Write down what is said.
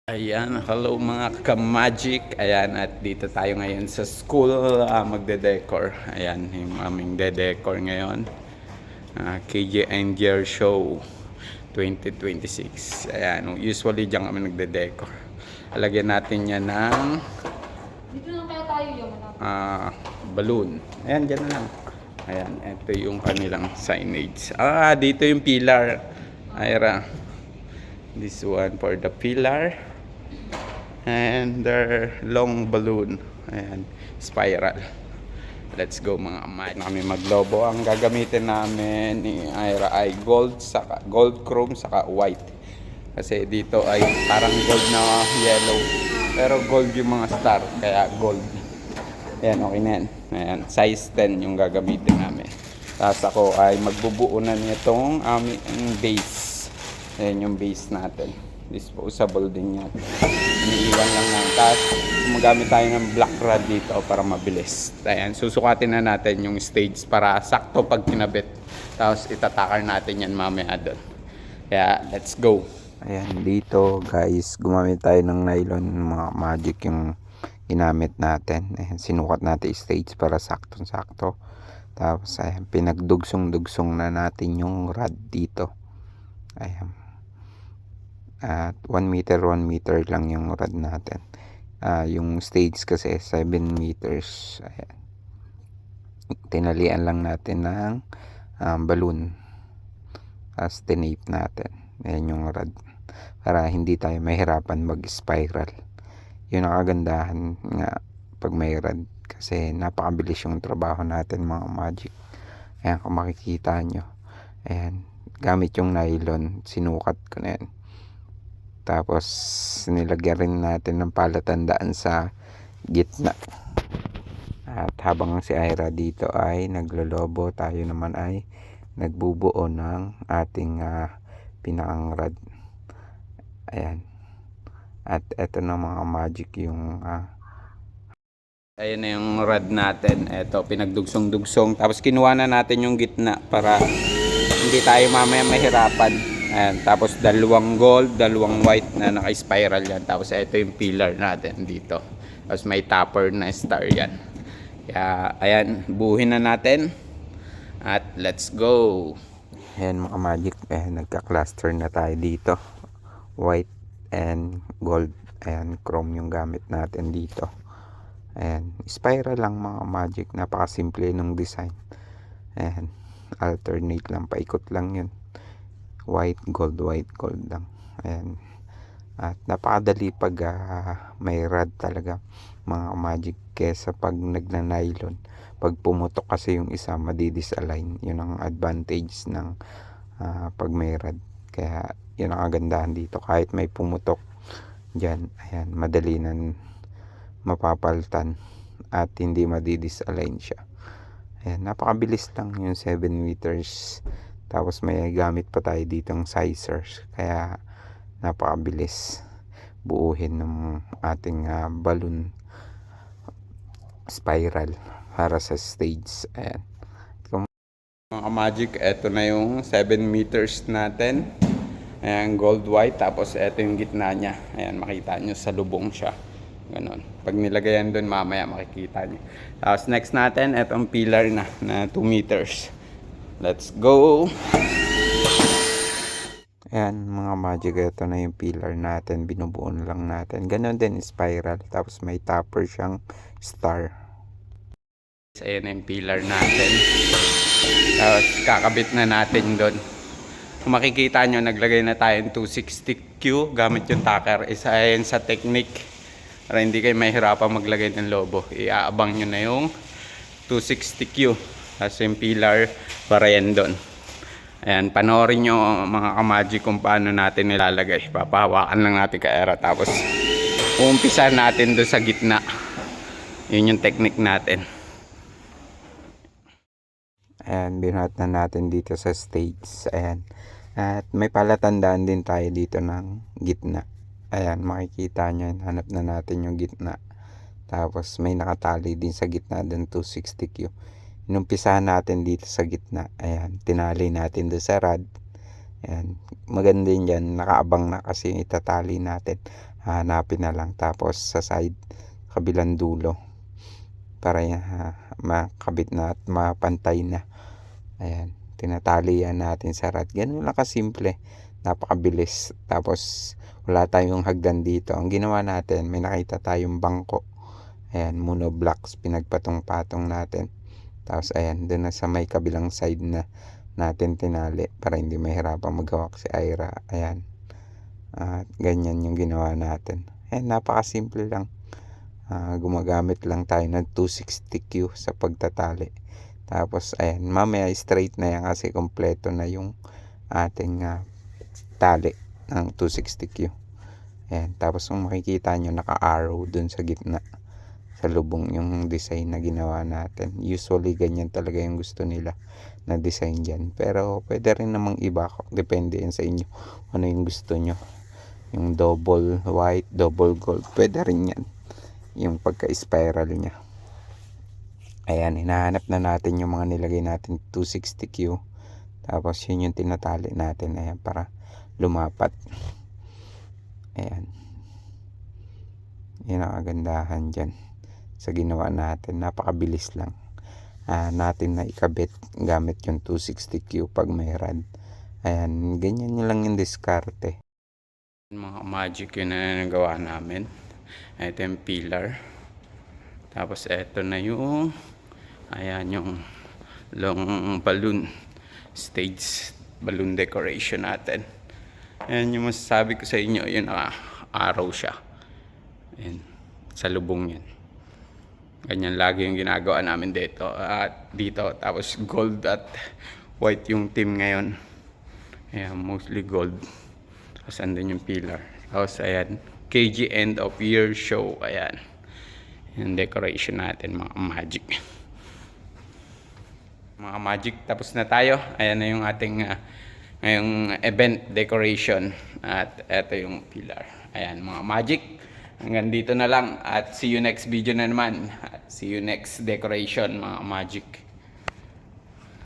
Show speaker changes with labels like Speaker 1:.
Speaker 1: Ayan, hello mga ka-magic. Ayan, at dito tayo ngayon sa school magde-decor. Ayan, yung aming de-decor ngayon. KJ Angier Show 2026. Ayan, usually diyan kami nagde-decor. Alagyan natin yan ng
Speaker 2: Dito lang kaya tayo yung
Speaker 1: balloon. Ayan, dyan na lang. Ayan, ito yung kanilang signage. Dito yung pillar. Ira. This one for the pillar. And their long balloon. Ayan, spiral. Let's go mga amay. Kami maglobo. Ang gagamitin namin ni Ira ay gold, saka gold chrome, saka white. Kasi dito ay parang gold na yellow. Pero gold yung mga star, kaya gold. Ayan, okay na yan. Ayan, size 10 yung gagamitin namin. Tapos ako ay magbubuo na nitong aming base. Ayan yung base natin. Disposable din yan. Iniiwan lang natin. Tapos gumagamit tayo ng black rod dito para mabilis. Ayan, susukatin na natin yung stage para sakto pag kinabit. Tapos itatakar natin yan mamaya doon. Kaya let's go.
Speaker 3: Ayan, dito guys, gumamit tayo ng nylon, mga magic yung ginamit natin. Ayan, sinukat natin stage para saktong-sakto. Tapos ayan, pinagdugsong-dugsong na natin yung rod dito. Ayan. At 1 meter lang yung rod natin. Yung stage kasi 7 meters. Ayan. Tinalian lang natin ng balloon. Tapos tinape natin. Ayan yung rod. Para hindi tayo mahirapan mag-spiral. Yun ang kagandahan nga pag may rod. Kasi napakabilis yung trabaho natin mga magic. Ayan, kung makikita nyo. Ayan. Gamit yung nylon. Sinukat ko na yan. Tapos nilagyan rin natin ng palatandaan sa gitna. At habang si Ira dito ay naglolobo, tayo naman ay nagbubuo ng ating pinakang rod. Ayan. At eto na mga magic yung
Speaker 1: Ayan na yung rod natin. Ito, pinagdugsong-dugsong. Tapos kinuha na natin yung gitna para hindi tayo mamaya mahirapan. Ayan, tapos dalawang gold, dalawang white na naka-spiral yan. Tapos ito yung pillar natin dito. Tapos may topper na star yan. Kaya ayan, buuhin na natin. At let's go.
Speaker 3: ayan mga magic. Ayan, nagka-cluster na tayo dito. White and gold. Ayan, chrome yung gamit natin dito. Ayan, spiral lang mga magic. Napakasimple ng design. Ayan, alternate lang, paikot lang yun. White gold lang. Ayan. At napakadali pag may rod talaga mga magic kesa pag nagna-nylon. Pag pumutok kasi yung isa, madi-disalign. Yun ang advantage ng pag may rod. Kaya yun ang kagandahan dito. Kahit may pumutok dyan, ayan, madali na mapapaltan at hindi madi-disalign siya. Ayan, napakabilis lang yung 7 meters. Tapos may gamit pa tayo ditong sizers. Kaya napakabilis buuhin ng ating balloon spiral para sa stage. Ayan.
Speaker 1: Mga magic, eto na yung 7 meters natin. Ayan, gold white. Tapos eto yung gitna niya. Ayan, makita nyo sa lubong siya. Ganon. Pag nilagayan doon mamaya makikita nyo. Tapos next natin, etong pillar na 2 meters. Let's go!
Speaker 3: Ayan mga magic, ito na yung pillar natin. Binubuo na lang natin. Ganon din spiral. Tapos may topper siyang star.
Speaker 1: Ayan na yung pillar natin. Tapos kakabit na natin doon. Kung makikita nyo, naglagay na tayo ng 260Q gamit yung tacker. Isa ayan sa technique para hindi kayo mahirapan maglagay ng lobo. Iaabang nyo na yung 260Q. Tapos yung pillar para yan doon. Ayan, panoorin nyo mga ka-magic kung paano natin nilalagay. Papahawakan lang natin ka Era. Tapos uumpisa natin doon sa gitna. Yun yung technique natin.
Speaker 3: Ayan, binuhat na natin dito sa stage. Ayan. At may palatandaan din tayo dito ng gitna. Ayan, makikita nyo. Hanap na natin yung gitna. Tapos may nakatali din sa gitna din 260Q. Inumpisahan natin dito sa gitna. Ayan, tinali natin doon sa rod. Ayan, maganda din yan. Nakaabang na kasi itatali natin. Hanapin na lang. Tapos sa side, kabilang dulo. Para makabit na at mapantay na. Ayan. Tinatali yan natin sa rod. Ganun lang kasimple. Napakabilis. Tapos wala tayong hagdan dito. Ang ginawa natin, may nakita tayong bangko. Ayan, monoblocks. Pinagpatong-patong natin. Tapos ayan, doon na sa may kabilang side na natin tinali para hindi mahirapan maghawak si Ira. Ayan. At ganyan yung ginawa natin. Ayan, napakasimple lang. Gumagamit lang tayo ng 260Q sa pagtatali. Tapos ayan, mamaya straight na yan kasi kompleto na yung ating tali ng 260Q. Ayan, tapos kung makikita nyo, naka-arrow dun sa gitna. Sa lubong yung design na ginawa natin. Usually ganyan talaga yung gusto nila na design dyan. Pero pwede rin namang iba. Depende yan sa inyo ano yung gusto nyo. Yung double white, double gold. Pwede rin yan. Yung pagka-spiral nya. Ayan, hinahanap na natin yung mga nilagay natin 260Q. Tapos yun yung tinatali natin. Ayan, para lumapat. Ayan. Yun ang kagandahan dyan sa ginawa natin. Napakabilis lang natin na ikabit gamit yung 260Q pag may rod. Ayan, ganyan nyo lang yung diskarte.
Speaker 1: Mga magic yun na nagawa namin. Ito yung pillar. Tapos ito na yung ayan yung long balloon stage balloon decoration natin. Ayan yung masasabi ko sa inyo, yun araw siya. Ayan, sa lubong yan. Ganyan lagi yung ginagawa namin dito at dito. Tapos gold at white yung team ngayon. Ayan, mostly gold. Tapos andun yung pillar. Tapos ayan, KG end of year show. Ayan, yung decoration natin, mga magic. Mga magic, tapos na tayo. Ayan na yung ating ngayong event decoration. At eto yung pillar. Ayan, mga magic. Hanggang dito na lang at see you next video na naman. At see you next decoration, mga magic.